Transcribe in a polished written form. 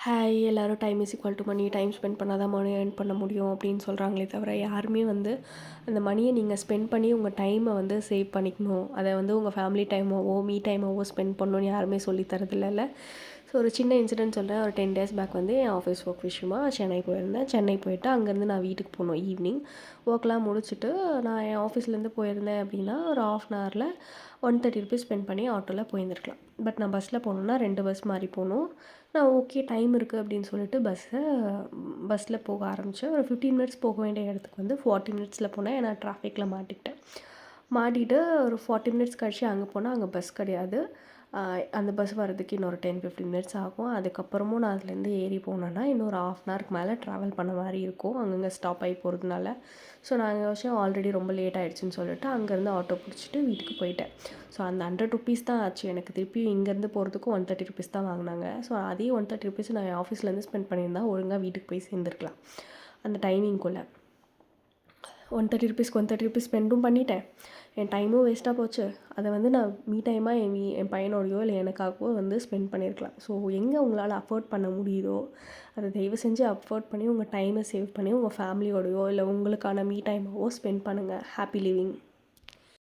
Hi எல்லோரும் time is equal to money, time spend பண்ணால் தான் மணி ஏர்ன் பண்ண முடியும் அப்படின்னு சொல்கிறாங்களே தவிர, யாருமே வந்து அந்த மணியை நீங்கள் ஸ்பெண்ட் பண்ணி உங்கள் டைமை வந்து சேவ் பண்ணிக்கணும், அதை வந்து உங்கள் ஃபேமிலி டைமாவோ டைமாவோ ஸ்பெண்ட் பண்ணணும்னு யாருமே சொல்லித் தரதில்லைல்ல. ஸோ ஒரு சின்ன இன்சிடென்ட் சொல்கிறேன். ஒரு 10 days பேக் வந்து என் ஆஃபீஸ் ஒர்க் விஷயமா சென்னை போயிருந்தேன். சென்னை போயிட்டு அங்கேருந்து நான் வீட்டுக்கு போகணும். ஈவினிங் ஒர்க்லாம் முடிச்சுட்டு நான் என் ஆஃபீஸ்லேருந்து போயிருந்தேன் அப்படின்னா ஒரு ½ அன் ஹவரில் ₹130 ஸ்பெண்ட் பண்ணி ஆட்டோவில் போயிருந்துருக்கலாம். பட் நான் பஸ்ஸில் போகணுன்னா 2 பஸ் மாறி போகணும். நான் ஓகே டைம் இருக்குது அப்படின்னு சொல்லிட்டு பஸ்ஸில் போக ஆரம்பித்தேன். ஒரு 15 மினிட்ஸ் போக வேண்டிய இடத்துக்கு வந்து 40 மினிட்ஸில் போனேன். ஏன்னா டிராஃபிக்கில் மாட்டிக்கிட்டேன். மாட்டிட்டு ஒரு 40 மினிட்ஸ் கழிச்சு அங்கே போனால் அங்கே பஸ் கிடையாது. அந்த பஸ் வர்றதுக்கு இன்னொரு 10-15 மினிட்ஸ் ஆகும். அதுக்கப்புறமும் நான் அதுலேருந்து ஏறி போனேன்னா இன்னொரு ½ அன் ஹவருக்கு மேலே ட்ராவல் பண்ண மாதிரி இருக்கும், அங்கங்கே ஸ்டாப் ஆகி போகிறதுனால. ஸோ நான் யோசிச்சேன் ஆல்ரெடி ரொம்ப லேட் ஆகிடுச்சின்னு சொல்லிட்டு அங்கேருந்து ஆட்டோ பிடிச்சிட்டு வீட்டுக்கு போயிட்டேன். ஸோ அந்த ₹100 தான் ஆச்சு எனக்கு. திருப்பி இங்கேருந்து போகிறதுக்கும் ₹130 தான் வாங்கினாங்க. ஸோ அதே ₹130 நான் என் ஆஃபீஸ்லேருந்து ஸ்பெண்ட் பண்ணியிருந்தா ஒழுங்காக வீட்டுக்கு போய் சேர்ந்துருக்கலாம் அந்த டைமிங்குள்ளே. ₹130க்கு ₹130 ஸ்பெண்டும் பண்ணிட்டேன். என் டைமும் வேஸ்ட்டாக போச்சு. அதை வந்து நான் டைமாக என் பையனோடையோ இல்லை எனக்காகவோ வந்து ஸ்பெண்ட் பண்ணியிருக்கலாம். ஸோ எங்கே உங்களால் அஃபோர்ட் பண்ண முடியுதோ அதை தயவு செஞ்சு அஃபோர்ட் பண்ணி உங்கள் டைமை சேவ் பண்ணி உங்கள் ஃபேமிலியோடையோ இல்லை உங்களுக்கான டைமாவோ ஸ்பெண்ட் பண்ணுங்கள். Happy living.